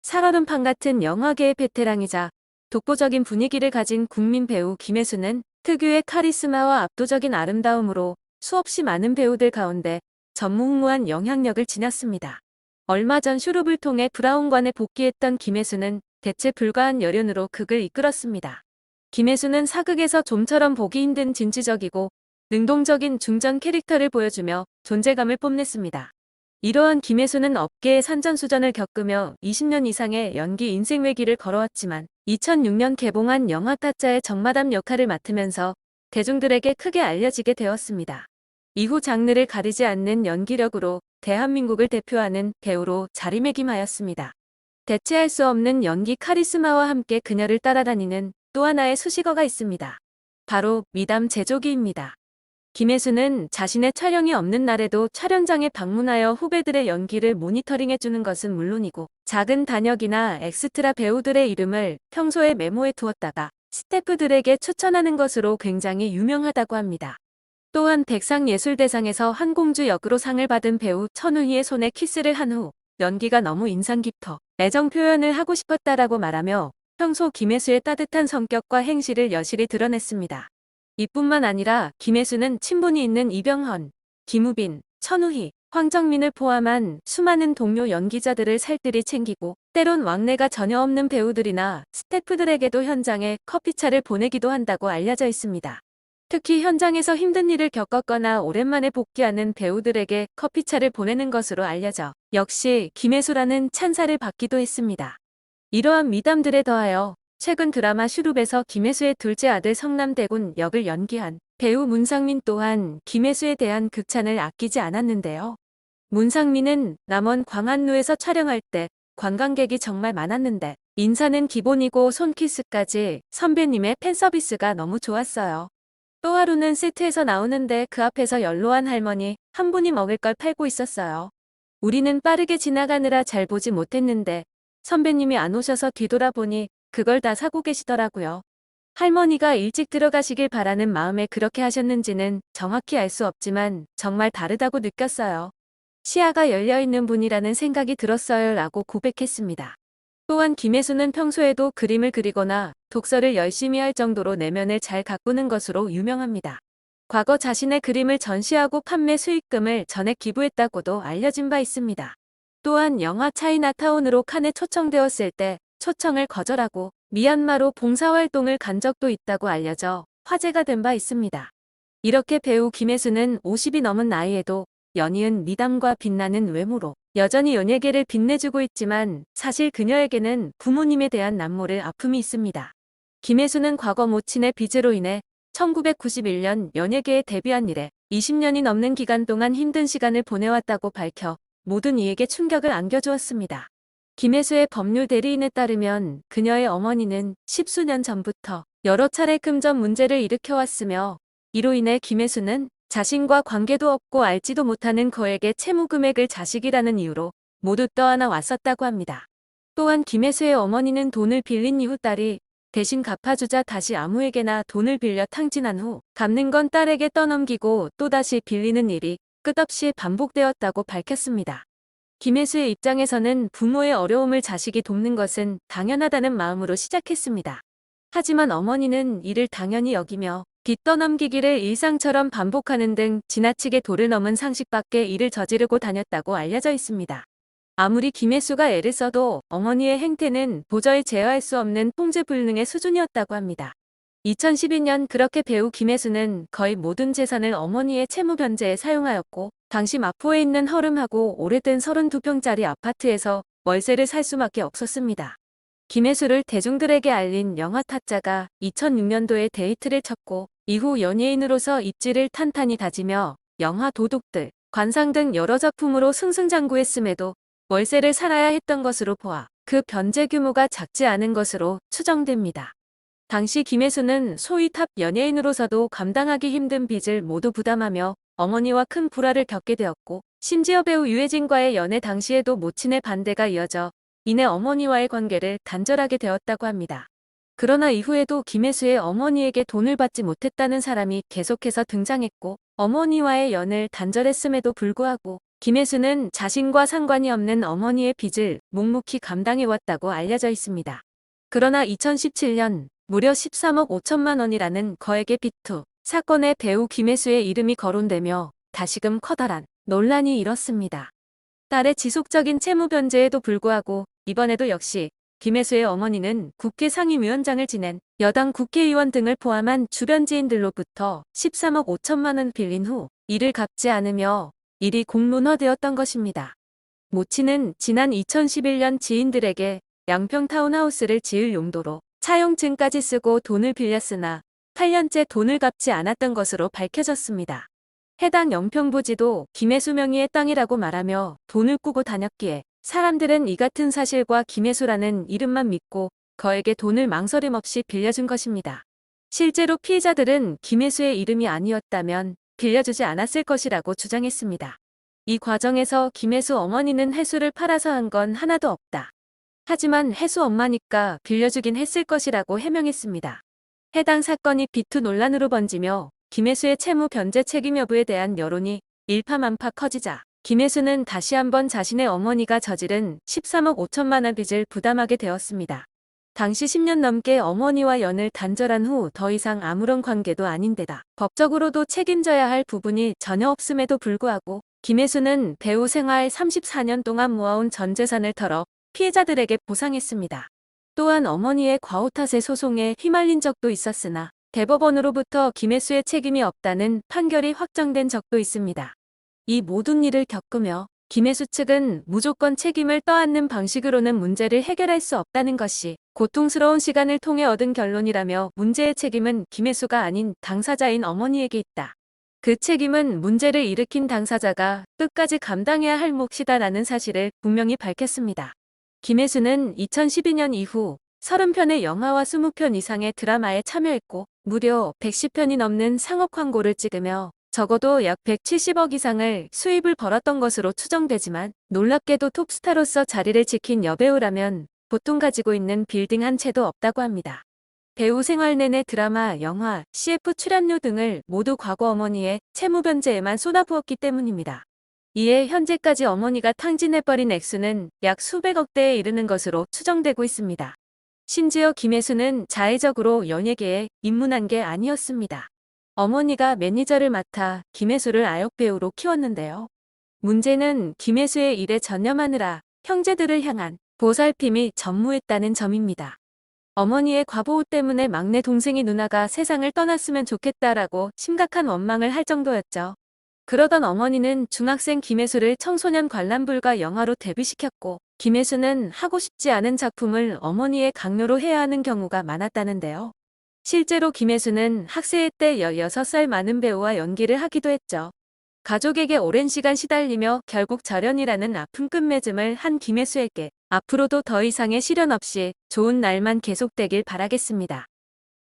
살얼음판 같은 영화계의 베테랑이자 독보적인 분위기를 가진 국민 배우 김혜수는 특유의 카리스마와 압도적인 아름다움으로 수없이 많은 배우들 가운데 전무후무한 영향력을 지녔습니다. 얼마 전 슈룹을 통해 브라운관에 복귀했던 김혜수는 대체 불가한 열연으로 극을 이끌었습니다. 김혜수는 사극에서 좀처럼 보기 힘든 진취적이고 능동적인 중전 캐릭터를 보여주며 존재감을 뽐냈습니다. 이러한 김혜수는 업계의 산전수전을 겪으며 20년 이상의 연기 인생외길을 걸어왔지만 2006년 개봉한 영화 타짜의 정마담 역할을 맡으면서 대중들에게 크게 알려지게 되었습니다. 이후 장르를 가리지 않는 연기력으로 대한민국을 대표하는 배우로 자리매김하였습니다. 대체할 수 없는 연기 카리스마와 함께 그녀를 따라다니는 또 하나의 수식어가 있습니다. 바로 미담 제조기입니다. 김혜수는 자신의 촬영이 없는 날에도 촬영장에 방문하여 후배들의 연기를 모니터링해주는 것은 물론이고 작은 단역이나 엑스트라 배우들의 이름을 평소에 메모해 두었다가 스태프들에게 추천하는 것으로 굉장히 유명하다고 합니다. 또한 백상예술대상에서 한공주 역으로 상을 받은 배우 천우희의 손에 키스를 한 후 연기가 너무 인상 깊어 애정 표현을 하고 싶었다라고 말하며 평소 김혜수의 따뜻한 성격과 행실을 여실히 드러냈습니다. 이뿐만 아니라 김혜수는 친분이 있는 이병헌, 김우빈, 천우희, 황정민을 포함한 수많은 동료 연기자들을 살뜰히 챙기고 때론 왕래가 전혀 없는 배우들이나 스태프들에게도 현장에 커피차를 보내기도 한다고 알려져 있습니다. 특히 현장에서 힘든 일을 겪었거나 오랜만에 복귀하는 배우들에게 커피차를 보내는 것으로 알려져 역시 김혜수라는 찬사를 받기도 했습니다. 이러한 미담들에 더하여 최근 드라마 슈룹에서 김혜수의 둘째 아들 성남대군 역을 연기한 배우 문상민 또한 김혜수에 대한 극찬을 아끼지 않았는데요. 문상민은 남원 광안루에서 촬영할 때 관광객이 정말 많았는데 인사는 기본이고 손키스까지 선배님의 팬서비스가 너무 좋았어요. 또 하루는 세트에서 나오는데 그 앞에서 연로한 할머니 한 분이 먹을 걸 팔고 있었어요. 우리는 빠르게 지나가느라 잘 보지 못했는데 선배님이 안 오셔서 뒤돌아보니 그걸 다 사고 계시더라고요. 할머니가 일찍 들어가시길 바라는 마음에 그렇게 하셨는지는 정확히 알 수 없지만 정말 다르다고 느꼈어요. 시야가 열려있는 분이라는 생각이 들었어요 라고 고백했습니다. 또한 김혜수는 평소에도 그림을 그리거나 독서를 열심히 할 정도로 내면을 잘 가꾸는 것으로 유명합니다. 과거 자신의 그림을 전시하고 판매 수익금을 전액 기부했다고도 알려진 바 있습니다. 또한 영화 차이나타운으로 칸에 초청되었을 때 초청을 거절하고 미얀마로 봉사활동을 간 적도 있다고 알려져 화제가 된 바 있습니다. 이렇게 배우 김혜수는 50이 넘은 나이에도 연이은 미담과 빛나는 외모로 여전히 연예계를 빛내주고 있지만 사실 그녀에게는 부모님에 대한 남모를 아픔이 있습니다. 김혜수는 과거 모친의 빚으로 인해 1991년 연예계에 데뷔한 이래 20년이 넘는 기간 동안 힘든 시간을 보내왔다고 밝혀 모든 이에게 충격을 안겨주었습니다. 김혜수의 법률 대리인에 따르면 그녀의 어머니는 10수년 전부터 여러 차례 금전 문제를 일으켜왔으며 이로 인해 김혜수는 자신과 관계도 없고 알지도 못하는 그에게 채무 금액을 자식이라는 이유로 모두 떠안아 왔었다고 합니다. 또한 김혜수의 어머니는 돈을 빌린 이후 딸이 대신 갚아주자 다시 아무에게나 돈을 빌려 탕진한 후 갚는 건 딸에게 떠넘기고 또다시 빌리는 일이 끝없이 반복되었다고 밝혔습니다. 김혜수의 입장에서는 부모의 어려움을 자식이 돕는 것은 당연하다는 마음으로 시작했습니다. 하지만 어머니는 이를 당연히 여기며 빚 떠넘기기를 일상처럼 반복하는 등 지나치게 도를 넘은 상식 밖의 일을 저지르고 다녔다고 알려져 있습니다. 아무리 김혜수가 애를 써도 어머니의 행태는 도저히 제어할 수 없는 통제불능의 수준이었다고 합니다. 2012년 그렇게 배우 김혜수는 거의 모든 재산을 어머니의 채무 변제에 사용하였고 당시 마포에 있는 허름하고 오래된 32평짜리 아파트에서 월세를 살 수밖에 없었습니다. 김혜수를 대중들에게 알린 영화 타짜가 2006년도에 데이트를 쳤고 이후 연예인으로서 입지를 탄탄히 다지며 영화 도둑들, 관상 등 여러 작품으로 승승장구했음에도 월세를 살아야 했던 것으로 보아 그 변제 규모가 작지 않은 것으로 추정됩니다. 당시 김혜수는 소위 탑 연예인으로서도 감당하기 힘든 빚을 모두 부담하며 어머니와 큰 불화를 겪게 되었고 심지어 배우 유해진과의 연애 당시에도 모친의 반대가 이어져 이내 어머니와의 관계를 단절하게 되었다고 합니다. 그러나 이후에도 김혜수의 어머니에게 돈을 받지 못했다는 사람이 계속해서 등장했고 어머니와의 연을 단절했음에도 불구하고 김혜수는 자신과 상관이 없는 어머니의 빚을 묵묵히 감당해왔다고 알려져 있습니다. 그러나 2017년 무려 13억 5천만 원이라는 거액의 빚투 사건에 배우 김혜수의 이름이 거론되며 다시금 커다란 논란이 일었습니다. 딸의 지속적인 채무 변제에도 불구하고 이번에도 역시 김혜수의 어머니는 국회 상임위원장을 지낸 여당 국회의원 등을 포함한 주변 지인들로부터 13억 5천만 원 빌린 후 이를 갚지 않으며 일이 공론화되었던 것입니다. 모친은 지난 2011년 지인들에게 양평 타운하우스를 지을 용도로 차용증까지 쓰고 돈을 빌렸으나 8년째 돈을 갚지 않았던 것으로 밝혀졌습니다. 해당 영평 부지도 김혜수 명의의 땅이라고 말하며 돈을 꾸고 다녔기에 사람들은 이 같은 사실과 김혜수라는 이름만 믿고 그에게 돈을 망설임 없이 빌려준 것입니다. 실제로 피해자들은 김혜수의 이름이 아니었다면 빌려주지 않았을 것이라고 주장했습니다. 이 과정에서 김혜수 어머니는 해수를 팔아서 한 건 하나도 없다. 하지만 해수 엄마니까 빌려주긴 했을 것이라고 해명했습니다. 해당 사건이 비투 논란으로 번지며 김혜수의 채무 변제 책임 여부에 대한 여론이 일파만파 커지자 김혜수는 다시 한번 자신의 어머니가 저지른 13억 5천만 원 빚을 부담하게 되었습니다. 당시 10년 넘게 어머니와 연을 단절한 후 더 이상 아무런 관계도 아닌데다 법적으로도 책임져야 할 부분이 전혀 없음에도 불구하고 김혜수는 배우 생활 34년 동안 모아온 전 재산을 털어 피해자들에게 보상했습니다. 또한 어머니의 과오 탓의 소송에 휘말린 적도 있었으나 대법원으로부터 김혜수의 책임이 없다는 판결이 확정된 적도 있습니다. 이 모든 일을 겪으며 김혜수 측은 무조건 책임을 떠안는 방식으로는 문제를 해결할 수 없다는 것이 고통스러운 시간을 통해 얻은 결론이라며 문제의 책임은 김혜수가 아닌 당사자인 어머니에게 있다. 그 책임은 문제를 일으킨 당사자가 끝까지 감당해야 할 몫이다라는 사실을 분명히 밝혔습니다. 김혜수는 2012년 이후 30편의 영화와 20편 이상의 드라마에 참여했고 무려 110편이 넘는 상업 광고를 찍으며 적어도 약 170억 이상을 수입을 벌었던 것으로 추정되지만 놀랍게도 톱스타로서 자리를 지킨 여배우라면 보통 가지고 있는 빌딩 한 채도 없다고 합니다. 배우 생활 내내 드라마, 영화, CF 출연료 등을 모두 과거 어머니의 채무 변제에만 쏟아부었기 때문입니다. 이에 현재까지 어머니가 탕진해버린 액수는 약 수백억대에 이르는 것으로 추정되고 있습니다. 심지어 김혜수는 자의적으로 연예계에 입문한 게 아니었습니다. 어머니가 매니저를 맡아 김혜수를 아역배우로 키웠는데요. 문제는 김혜수의 일에 전념하느라 형제들을 향한 보살핌이 전무했다는 점입니다. 어머니의 과보호 때문에 막내 동생이 누나가 세상을 떠났으면 좋겠다라고 심각한 원망을 할 정도였죠. 그러던 어머니는 중학생 김혜수를 청소년 관람불가 영화로 데뷔시켰고 김혜수는 하고 싶지 않은 작품을 어머니의 강요로 해야 하는 경우가 많았다는데요. 실제로 김혜수는 학생회 때 16살 많은 배우와 연기를 하기도 했죠. 가족에게 오랜 시간 시달리며 결국 절연이라는 아픈 끝맺음을 한 김혜수에게 앞으로도 더 이상의 시련 없이 좋은 날만 계속되길 바라겠습니다.